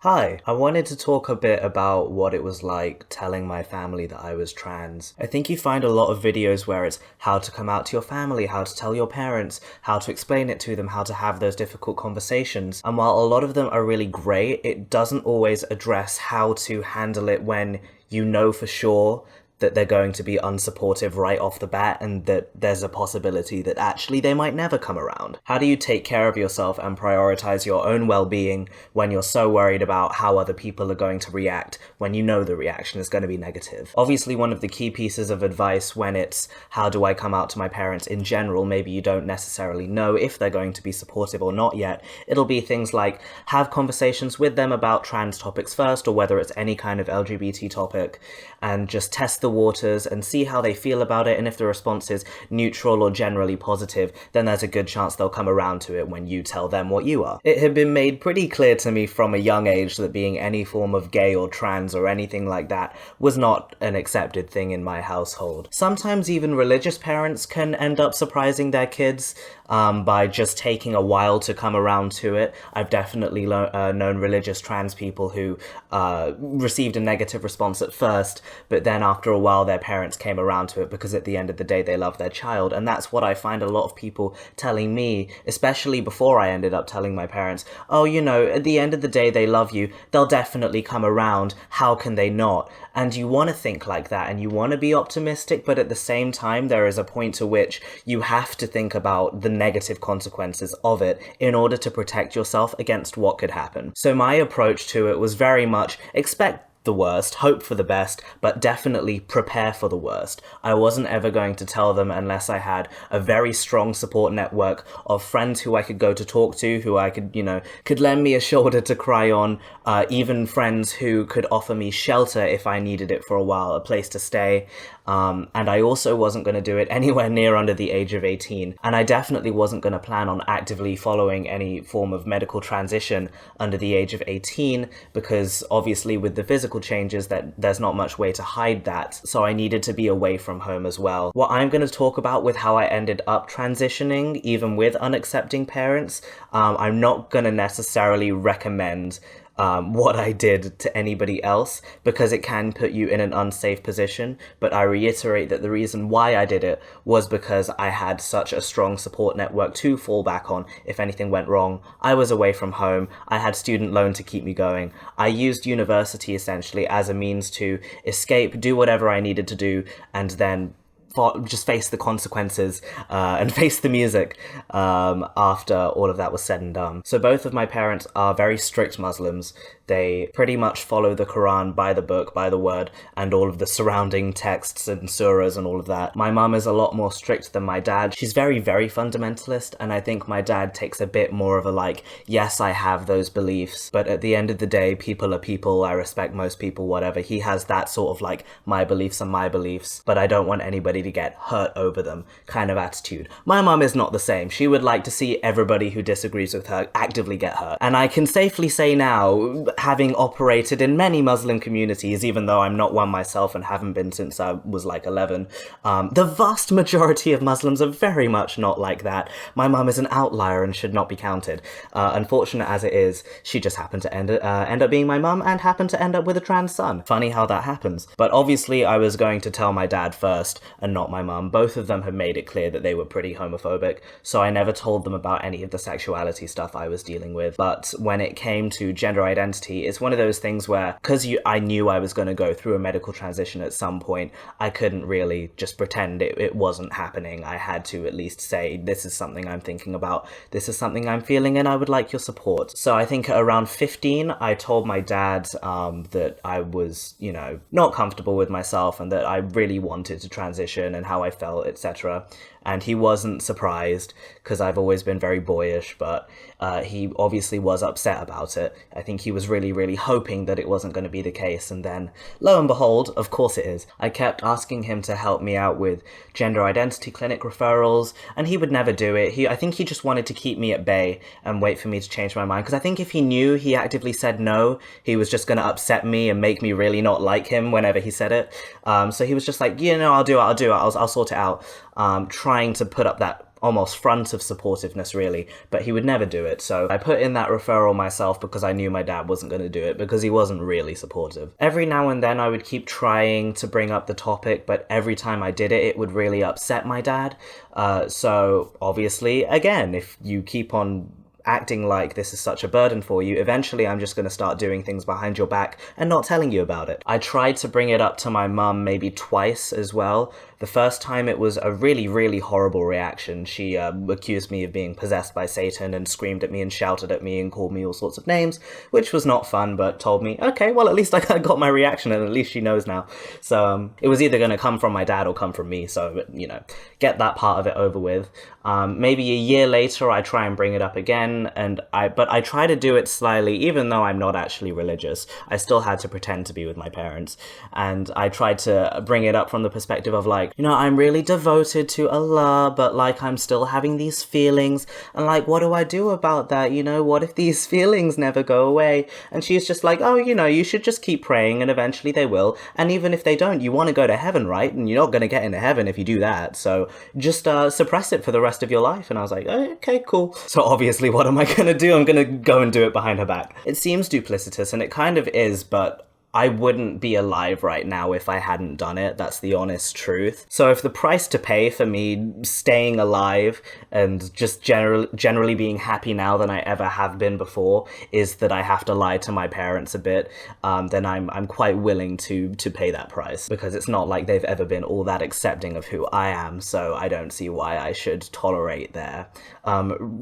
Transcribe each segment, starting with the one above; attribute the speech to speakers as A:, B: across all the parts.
A: Hi, I wanted to talk a bit about what it was like telling my family that I was trans. I think you find a lot of videos where it's how to come out to your family, how to tell your parents, how to explain it to them, how to have those difficult conversations. And while a lot of them are really great, it doesn't always address how to handle it when you know for sure that they're going to be unsupportive right off the bat and that there's a possibility that actually they might never come around. How do you take care of yourself and prioritize your own well-being when you're so worried about how other people are going to react when you know the reaction is going to be negative? Obviously, one of the key pieces of advice when it's how do I come out to my parents in general, maybe you don't necessarily know if they're going to be supportive or not yet, it'll be things like have conversations with them about trans topics first, or whether it's any kind of LGBT topic, and just test the waters and see how they feel about it. And if the response is neutral or generally positive, then there's a good chance they'll come around to it when you tell them what you are. It had been made pretty clear to me from a young age that being any form of gay or trans or anything like that was not an accepted thing in my household. Sometimes even religious parents can end up surprising their kids by just taking a while to come around to it. I've definitely known religious trans people who received a negative response at first, but then after a while their parents came around to it because at the end of the day they love their child. And that's what I find a lot of people telling me, especially before I ended up telling my parents, oh, you know, at the end of the day they love you, they'll definitely come around, how can they not? And you want to think like that and you want to be optimistic, but at the same time there is a point to which you have to think about the negative consequences of it in order to protect yourself against what could happen. So my approach to it was very much expect the worst, hope for the best, but definitely prepare for the worst. I wasn't ever going to tell them unless I had a very strong support network of friends who I could go to talk to, who I could, could lend me a shoulder to cry on, even friends who could offer me shelter if I needed it for a while, a place to stay. And I also wasn't going to do it anywhere near under the age of 18. And I definitely wasn't going to plan on actively following any form of medical transition under the age of 18, because obviously with the physical changes that there's not much way to hide that. So I needed to be away from home as well. What I'm going to talk about with how I ended up transitioning, even with unaccepting parents, I'm not going to necessarily recommend what I did to anybody else because it can put you in an unsafe position. But I reiterate that the reason why I did it was because I had such a strong support network to fall back on if anything went wrong. I was away from home. I had student loan to keep me going. I used university essentially as a means to escape, do whatever I needed to do, and then just face the consequences and face the music after all of that was said and done. So both of my parents are very strict Muslims. They pretty much follow the Quran by the book, by the word, and all of the surrounding texts and surahs and all of that. My mum is a lot more strict than my dad. She's very, very fundamentalist, and I think my dad takes a bit more of a yes, I have those beliefs, but at the end of the day, people are people, I respect most people, whatever. He has that sort of my beliefs are my beliefs, but I don't want anybody to get hurt over them kind of attitude. My mum is not the same. She would like to see everybody who disagrees with her actively get hurt. And I can safely say now, having operated in many Muslim communities, even though I'm not one myself and haven't been since I was 11, the vast majority of Muslims are very much not like that. My mum is an outlier and should not be counted. Unfortunate as it is, she just happened to end up being my mum and happened to end up with a trans son. Funny how that happens. But obviously I was going to tell my dad first and not my mum. Both of them had made it clear that they were pretty homophobic, so I never told them about any of the sexuality stuff I was dealing with. But when it came to gender identity, it's one of those things where, because I knew I was going to go through a medical transition at some point, I couldn't really just pretend it wasn't happening. I had to at least say, this is something I'm thinking about, this is something I'm feeling, and I would like your support. So I think at around 15, I told my dad that I was, not comfortable with myself and that I really wanted to transition and how I felt, etc. And he wasn't surprised because I've always been very boyish, but he obviously was upset about it. I think he was really, really hoping that it wasn't going to be the case. And then, lo and behold, of course it is. I kept asking him to help me out with gender identity clinic referrals, and he would never do it. I think he just wanted to keep me at bay and wait for me to change my mind. Because I think if he knew he actively said no, he was just going to upset me and make me really not like him whenever he said it. So he was just I'll do it, I'll sort it out. Trying to put up that almost front of supportiveness, really, but he would never do it. So I put in that referral myself because I knew my dad wasn't going to do it, because he wasn't really supportive. Every now and then I would keep trying to bring up the topic, but every time I did it, it would really upset my dad. So obviously, again, if you keep on acting like this is such a burden for you, eventually I'm just going to start doing things behind your back and not telling you about it. I tried to bring it up to my mum maybe twice as well. The first time it was a really, really horrible reaction. She accused me of being possessed by Satan and screamed at me and shouted at me and called me all sorts of names, which was not fun, but told me, okay, well, at least I got my reaction and at least she knows now. So it was either going to come from my dad or come from me. So, get that part of it over with. Maybe a year later, I try and bring it up again, but I try to do it slyly, even though I'm not actually religious. I still had to pretend to be with my parents, and I tried to bring it up from the perspective of like, I'm really devoted to Allah, but like I'm still having these feelings, and like, what do I do about that? What if these feelings never go away? And she's just like, oh, you should just keep praying, and eventually they will. And even if they don't, you want to go to heaven, right? And you're not going to get into heaven if you do that. So just suppress it for the rest of your life. And I was like, oh, okay, cool. So obviously, what am I going to do? I'm going to go and do it behind her back. It seems duplicitous, and it kind of is, but I wouldn't be alive right now if I hadn't done it. That's the honest truth. So if the price to pay for me staying alive and just generally being happy now than I ever have been before is that I have to lie to my parents a bit, then I'm quite willing to pay that price, because it's not like they've ever been all that accepting of who I am. So I don't see why I should tolerate their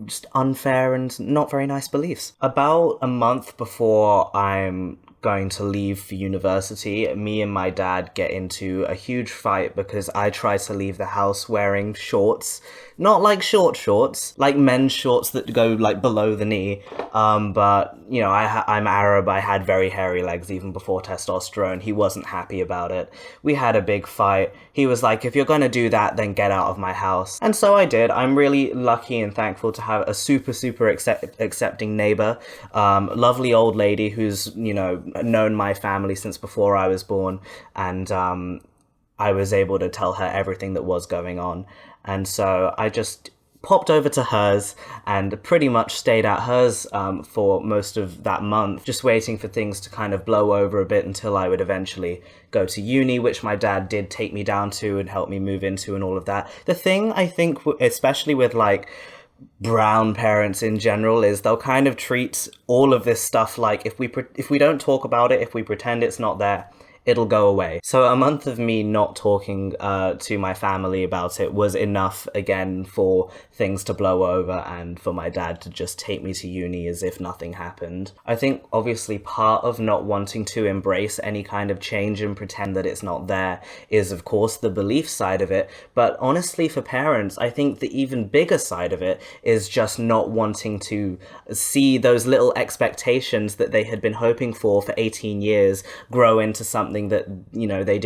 A: just unfair and not very nice beliefs. About a month before I'm going to leave for university, me and my dad get into a huge fight because I try to leave the house wearing shorts. Not like short shorts, like men's shorts that go like below the knee. But I'm Arab. I had very hairy legs even before testosterone. He wasn't happy about it. We had a big fight. He was like, if you're going to do that, then get out of my house. And so I did. I'm really lucky and thankful to have a super, super accepting neighbor. Lovely old lady who's, known my family since before I was born. And I was able to tell her everything that was going on. And so I just popped over to hers and pretty much stayed at hers for most of that month, just waiting for things to kind of blow over a bit until I would eventually go to uni, which my dad did take me down to and help me move into and all of that. The thing I think, especially with like brown parents in general, is they'll kind of treat all of this stuff like if we don't talk about it, if we pretend it's not there, it'll go away. So a month of me not talking to my family about it was enough, again, for things to blow over and for my dad to just take me to uni as if nothing happened. I think, obviously, part of not wanting to embrace any kind of change and pretend that it's not there is, of course, the belief side of it. But honestly, for parents, I think the even bigger side of it is just not wanting to see those little expectations that they had been hoping for 18 years grow into something that, they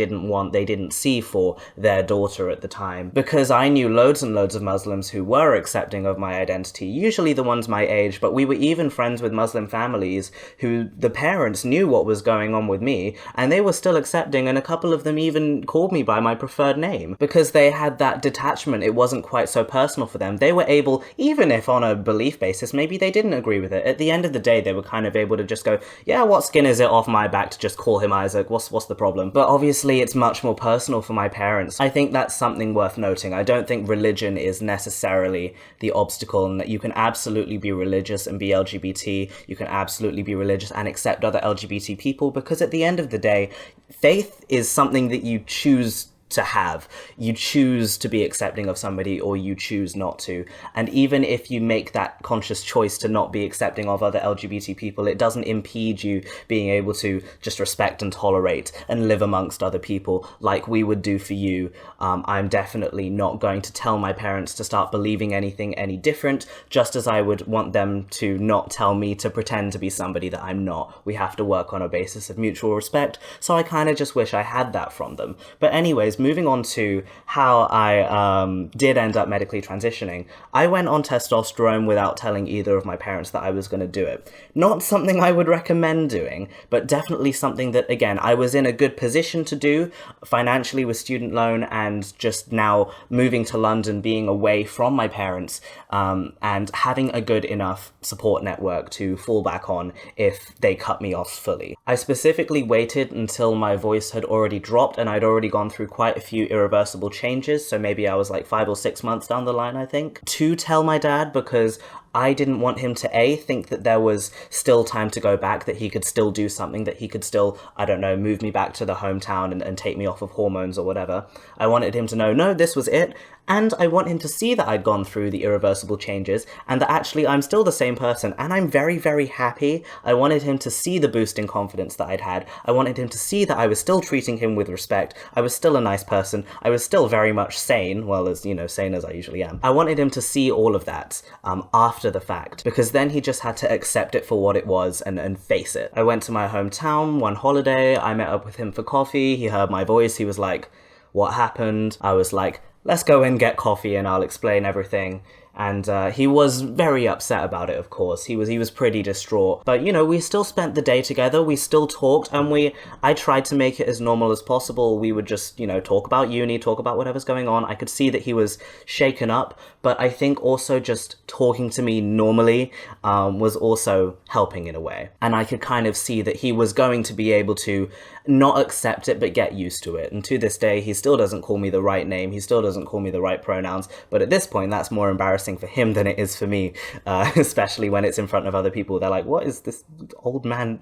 A: didn't see for their daughter at the time. Because I knew loads and loads of Muslims who were accepting of my identity, usually the ones my age, but we were even friends with Muslim families who the parents knew what was going on with me, and they were still accepting, and a couple of them even called me by my preferred name, because they had that detachment. It wasn't quite so personal for them. They were able, even if on a belief basis, maybe they didn't agree with it, at the end of the day, they were kind of able to just go, yeah, what skin is it off my back to just call him Isaac? What's the problem? But obviously it's much more personal for my parents. I think that's something worth noting. I don't think religion is necessarily the obstacle, and that you can absolutely be religious and be LGBT. You can absolutely be religious and accept other LGBT people, because at the end of the day, faith is something that you choose to have. You choose to be accepting of somebody, or you choose not to. And even if you make that conscious choice to not be accepting of other LGBT people, it doesn't impede you being able to just respect and tolerate and live amongst other people like we would do for you. I'm definitely not going to tell my parents to start believing anything any different, just as I would want them to not tell me to pretend to be somebody that I'm not. We have to work on a basis of mutual respect. So I kind of just wish I had that from them. But anyways, moving on to how I did end up medically transitioning, I went on testosterone without telling either of my parents that I was going to do it. Not something I would recommend doing, but definitely something that, again, I was in a good position to do financially with student loan, and just now moving to London, being away from my parents, and having a good enough support network to fall back on if they cut me off fully. I specifically waited until my voice had already dropped and I'd already gone through quite a few irreversible changes, so maybe I was like 5 or 6 months down the line, I think, to tell my dad, because I didn't want him to think that there was still time to go back, that he could still do something, that he could still, I don't know, move me back to the hometown and take me off of hormones or whatever. I wanted him to know, no, this was it. And I want him to see that I'd gone through the irreversible changes and that actually I'm still the same person and I'm very, very happy. I wanted him to see the boost in confidence that I'd had. I wanted him to see that I was still treating him with respect. I was still a nice person. I was still very much sane, well, as, you know, sane as I usually am. I wanted him to see all of that after the fact, because then he just had to accept it for what it was and face it. I went to my hometown one holiday. I met up with him for coffee. He heard my voice. He was like, what happened? I was like, let's go and get coffee and I'll explain everything. And he was very upset about it, of course. He was pretty distraught. But, you know, we still spent the day together. We still talked, and I tried to make it as normal as possible. We would just, you know, talk about uni, talk about whatever's going on. I could see that he was shaken up, but I think also just talking to me normally was also helping in a way. And I could kind of see that he was going to be able to not accept it, but get used to it. And to this day, he still doesn't call me the right name. He still doesn't call me the right pronouns. But at this point, that's more embarrassing for him than it is for me, especially when it's in front of other people. They're like, what is this old man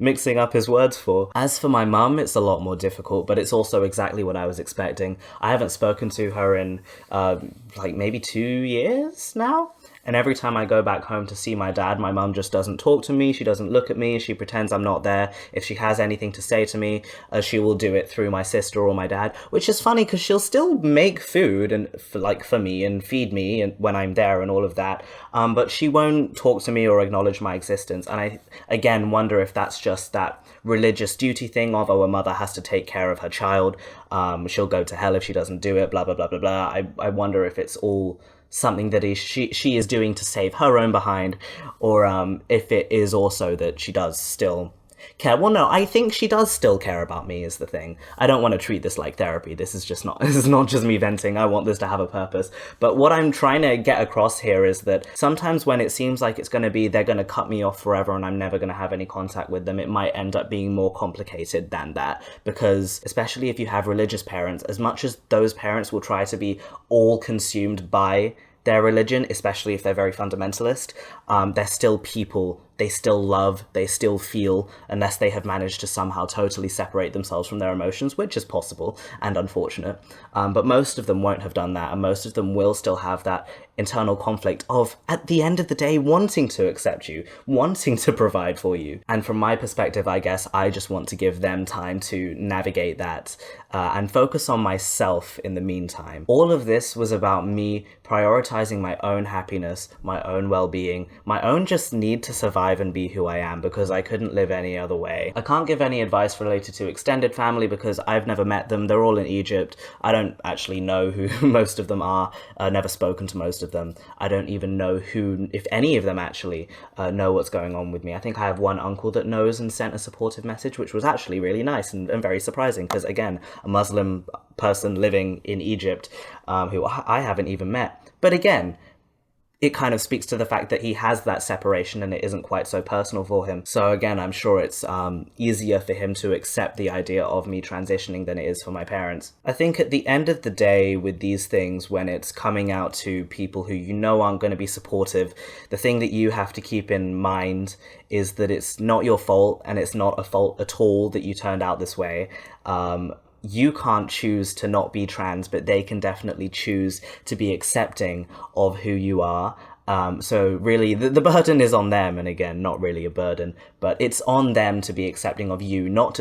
A: mixing up his words for? As for my mum, it's a lot more difficult, but it's also exactly what I was expecting. I haven't spoken to her in like maybe 2 years now. And every time I go back home to see my dad, my mum just doesn't talk to me. She doesn't look at me. She pretends I'm not there. If she has anything to say to me, she will do it through my sister or my dad, which is funny because she'll still make food and for me and feed me and when I'm there and all of that. But she won't talk to me or acknowledge my existence. And I, again, wonder if that's just that religious duty thing of, oh, a mother has to take care of her child. She'll go to hell if she doesn't do it, blah, blah, blah, blah, blah. I wonder if it's all something that she is doing to save her own behind, or if it is also that she does still care. Well, no, I think she does still care about me is the thing. I don't want to treat this like therapy. This is not just me venting. I want this to have a purpose. But what I'm trying to get across here is that sometimes when it seems like it's going to be, they're going to cut me off forever and I'm never going to have any contact with them, it might end up being more complicated than that. Because especially if you have religious parents, as much as those parents will try to be all consumed by their religion, especially if they're very fundamentalist, they're still people. They still love, they still feel, unless they have managed to somehow totally separate themselves from their emotions, which is possible and unfortunate. But most of them won't have done that, and most of them will still have that internal conflict of, at the end of the day, wanting to accept you, wanting to provide for you. And from my perspective, I guess I just want to give them time to navigate that and focus on myself in the meantime. All of this was about me prioritizing my own happiness, my own well-being, my own just need to survive and be who I am, because I couldn't live any other way. I can't give any advice related to extended family because I've never met them. They're all in Egypt. I don't actually know who most of them are. Never spoken to most of them. I don't even know who, if any of them actually know what's going on with me. I think I have one uncle that knows and sent a supportive message, which was actually really nice and very surprising because, again, a Muslim person living in Egypt who I haven't even met. But again, it kind of speaks to the fact that he has that separation and it isn't quite so personal for him. So again, I'm sure it's easier for him to accept the idea of me transitioning than it is for my parents. I think at the end of the day with these things, when it's coming out to people who you know aren't going to be supportive, the thing that you have to keep in mind is that it's not your fault, and it's not a fault at all that you turned out this way. You can't choose to not be trans, but they can definitely choose to be accepting of who you are. So really, the burden is on them, and again, not really a burden, but it's on them to be accepting of you, not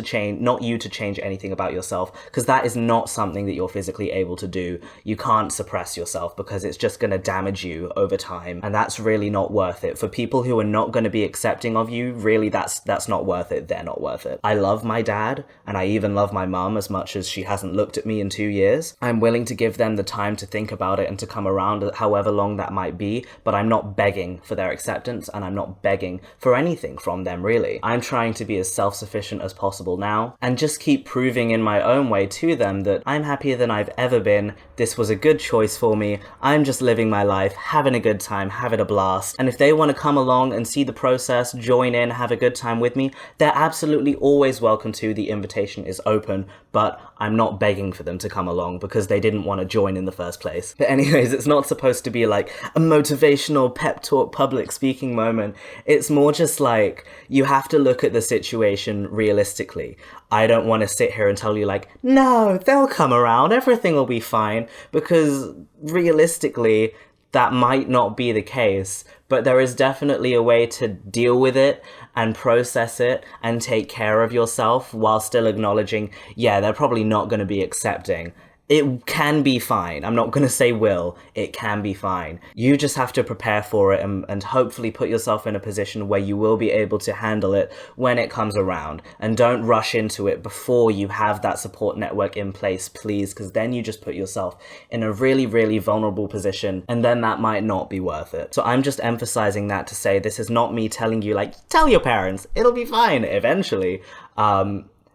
A: you to change anything about yourself, because that is not something that you're physically able to do. You can't suppress yourself because it's just going to damage you over time, and that's really not worth it. For people who are not going to be accepting of you, really, that's not worth it. They're not worth it. I love my dad, and I even love my mum as much as she hasn't looked at me in 2 years. I'm willing to give them the time to think about it and to come around, however long that might be, but I'm not begging for their acceptance, and I'm not begging for anything from them, really. I'm trying to be as self-sufficient as possible now, and just keep proving in my own way to them that I'm happier than I've ever been. This was a good choice for me. I'm just living my life, having a good time, having a blast. And if they want to come along and see the process, join in, have a good time with me, they're absolutely always welcome to. The invitation is open, but I'm not begging for them to come along because they didn't want to join in the first place. But anyways, it's not supposed to be like a motivational pep talk public speaking moment. It's more just like, you have to look at the situation realistically. I don't want to sit here and tell you like, no, they'll come around, everything will be fine, because realistically, that might not be the case, but there is definitely a way to deal with it and process it and take care of yourself while still acknowledging, yeah, they're probably not going to be accepting. It can be fine. I'm not going to say will. It can be fine. You just have to prepare for it and hopefully put yourself in a position where you will be able to handle it when it comes around. And don't rush into it before you have that support network in place, please, because then you just put yourself in a really, really vulnerable position, and then that might not be worth it. So I'm just emphasizing that to say this is not me telling you, like, tell your parents, it'll be fine eventually.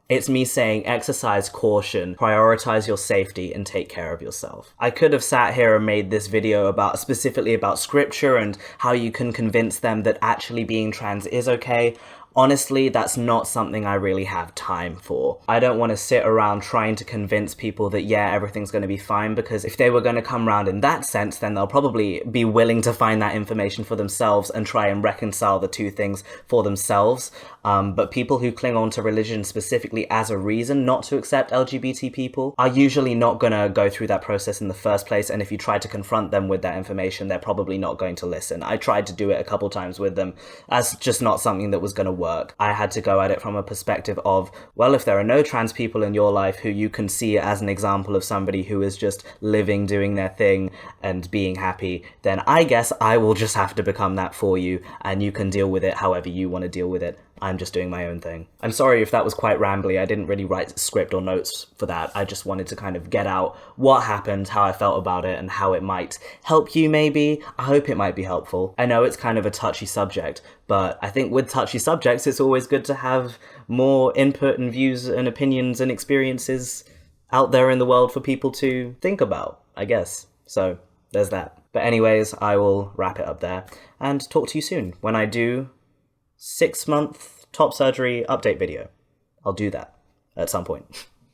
A: It's me saying exercise caution, prioritize your safety, and take care of yourself. I could have sat here and made this video specifically about scripture and how you can convince them that actually being trans is okay. Honestly, that's not something I really have time for. I don't want to sit around trying to convince people that, yeah, everything's going to be fine, because if they were going to come around in that sense, then they'll probably be willing to find that information for themselves and try and reconcile the two things for themselves. But people who cling on to religion specifically as a reason not to accept LGBT people are usually not going to go through that process in the first place, and if you try to confront them with that information, they're probably not going to listen. I tried to do it a couple times with them. That's just not something that was going to work. I had to go at it from a perspective of, well, if there are no trans people in your life who you can see as an example of somebody who is just living, doing their thing and being happy, then I guess I will just have to become that for you, and you can deal with it however you want to deal with it. I'm just doing my own thing. I'm sorry if that was quite rambly. I didn't really write a script or notes for that. I just wanted to kind of get out what happened, how I felt about it, and how it might help you maybe. I hope it might be helpful. I know it's kind of a touchy subject, but I think with touchy subjects, it's always good to have more input and views and opinions and experiences out there in the world for people to think about, I guess. So there's that. But anyways, I will wrap it up there and talk to you soon when I do 6-month top surgery update video. I'll do that at some point.